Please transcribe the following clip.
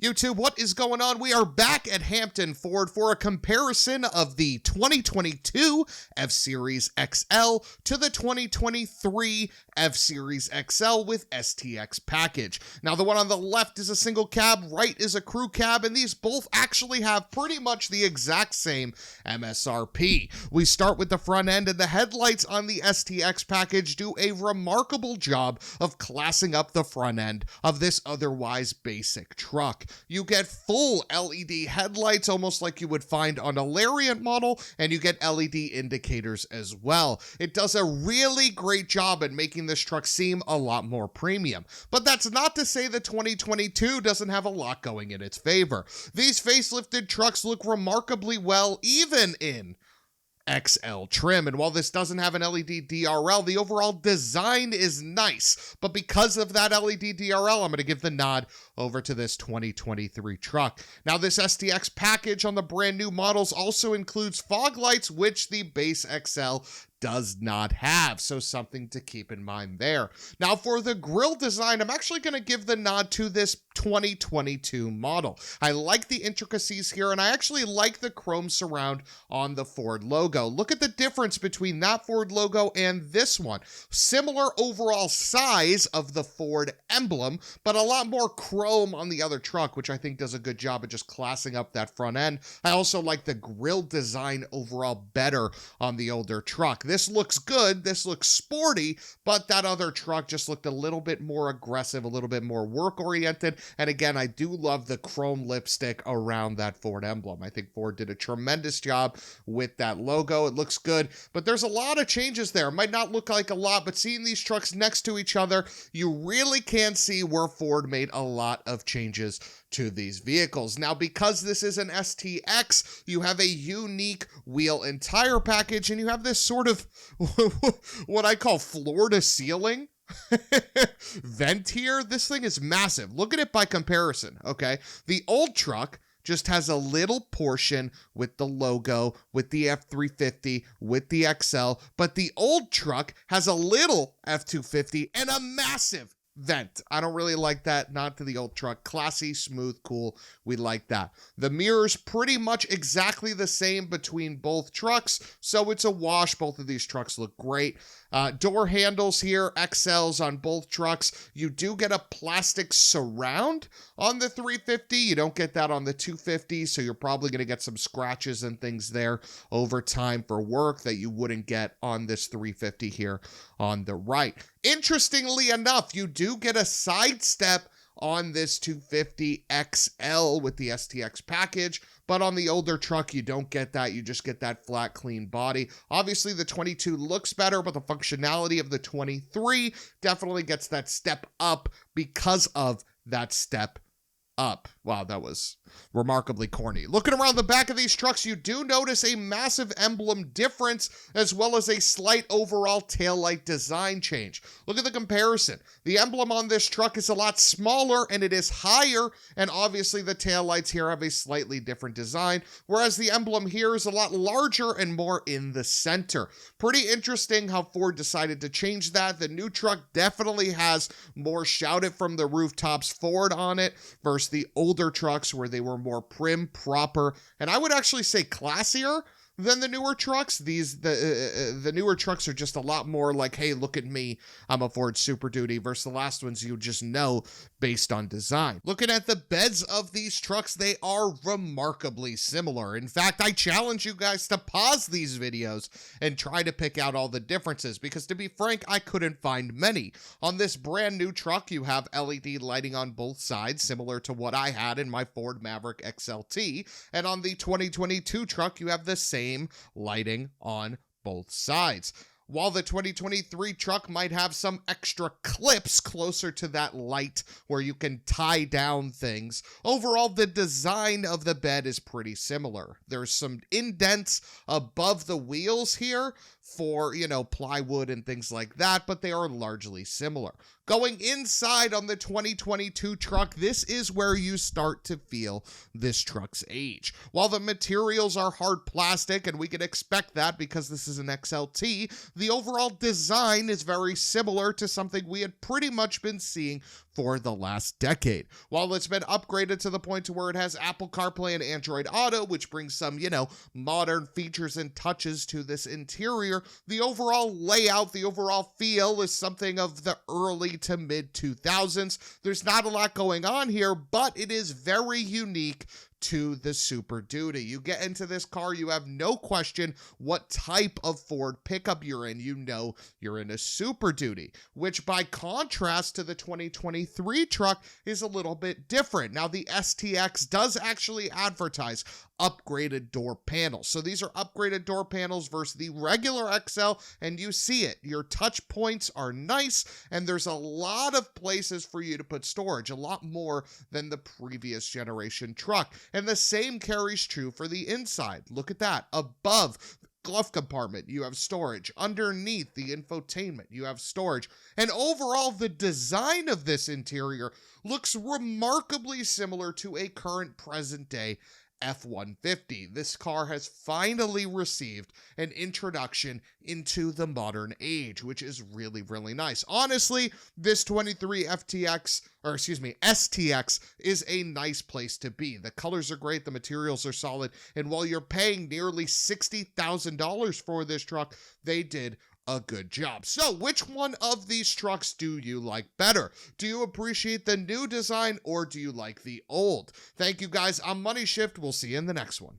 YouTube, what is going on? We are back at Hampton Ford for a comparison of the 2022 F-Series XL to the 2023 F-Series XL with STX package. Now, the one on the left is a single cab, right is a crew cab, and these both actually have pretty much the exact same MSRP. We start with the front end, and the headlights on the STX package do a remarkable job of classing up the front end of this otherwise basic truck. You get full LED headlights, almost like you would find on a Lariat model, and you get LED indicators as well. It does a really great job at making this truck seem a lot more premium. But that's not to say the 2022 doesn't have a lot going in its favor. These facelifted trucks look remarkably well, even in XL trim, and while this doesn't have an LED DRL, the overall design is nice. But because of that LED DRL, I'm going to give the nod over to this 2023 truck. Now, this STX package on the brand new models also includes fog lights, which the base XL does not have, so something to keep in mind there. Now, for the grille design, I'm actually going to give the nod to this 2022 model. I like the intricacies here, and I actually like the chrome surround on the Ford logo. Look at the difference between that Ford logo and this one. Similar overall size of the Ford emblem, but a lot more chrome on the other truck, which I think does a good job of just classing up that front end. I also like the grille design overall better on the older truck. This looks good, this looks sporty, but that other truck just looked a little bit more aggressive, a little bit more work-oriented, and again, I do love the chrome lipstick around that Ford emblem. I think Ford did a tremendous job with that logo. It looks good, but there's a lot of changes there. It might not look like a lot, but seeing these trucks next to each other, you really can see where Ford made a lot of changes to these vehicles. Now, because this is an STX, you have a unique wheel and tire package, and you have this sort of what I call floor to ceiling vent here. This thing is massive. Look at it by comparison, okay? The old truck just has a little portion with the logo, with the F350, with the XL, but the old truck has a little F250 and a massive vent. I don't really like that. Not to the old truck. Classy, smooth, cool. We like that. The mirrors pretty much exactly the same between both trucks, so it's a wash. Both of these trucks look great. Door handles here, XLs on both trucks. You do get a plastic surround on the 350. You don't get that on the 250, so you're probably going to get some scratches and things there over time for work that you wouldn't get on this 350 here on the right. Interestingly enough, you do get a side step on this 250 XL with the STX package, but on the older truck, you don't get that. You just get that flat, clean body. Obviously, the 22 looks better, but the functionality of the 23 definitely gets that step up because of that step up. Wow, that was remarkably corny. Looking around the back of these trucks, you do notice a massive emblem difference as well as a slight overall taillight design change. Look at the comparison. The emblem on this truck is a lot smaller and it is higher, and obviously the taillights here have a slightly different design, whereas the emblem here is a lot larger and more in the center. Pretty interesting how Ford decided to change that. The new truck definitely has more shout it from the rooftops Ford on it versus the older trucks where they were more prim, proper, and I would actually say classier than the newer trucks. The newer trucks are just a lot more like, hey, look at me, I'm a Ford Super Duty, versus the last ones you just know based on design. Looking at the beds of these trucks, they are remarkably similar. In fact, I challenge you guys to pause these videos and try to pick out all the differences, because to be frank, I couldn't find many. On this brand new truck, you have LED lighting on both sides, similar to what I had in my Ford Maverick XLT, and on the 2022 truck, you have the same lighting on both sides. While the 2023 truck might have some extra clips closer to that light where you can tie down things, overall the design of the bed is pretty similar. There's some indents above the wheels here for, plywood and things like that, but they are largely similar. Going inside on the 2022 truck, this is where you start to feel this truck's age. While the materials are hard plastic, and we can expect that because this is an XLT, the overall design is very similar to something we had pretty much been seeing for the last decade. While it's been upgraded to the point to where it has Apple CarPlay and Android Auto, which brings some, modern features and touches to this interior, the overall layout, the overall feel is something of the early to mid 2000s. There's not a lot going on here, but it is very unique to the Super Duty. You get into this car, you have no question what type of Ford pickup you're in. You know you're in a Super Duty, which by contrast to the 2023 truck is a little bit different. Now, the STX does actually advertise upgraded door panels. So these are upgraded door panels versus the regular XL, and you see it. Your touch points are nice, and there's a lot of places for you to put storage, a lot more than the previous generation truck. And the same carries true for the inside. Look at that. Above glove compartment, you have storage. Underneath the infotainment, you have storage. And overall, the design of this interior looks remarkably similar to a current present day F-150. This car has finally received an introduction into the modern age, which is really, really nice. Honestly, this 23 STX is a nice place to be. The colors are great, the materials are solid, and while you're paying nearly $60,000 for this truck, they did a good job. So, which one of these trucks do you like better? Do you appreciate the new design or do you like the old? Thank you guys. I'm Money Shift. We'll see you in the next one.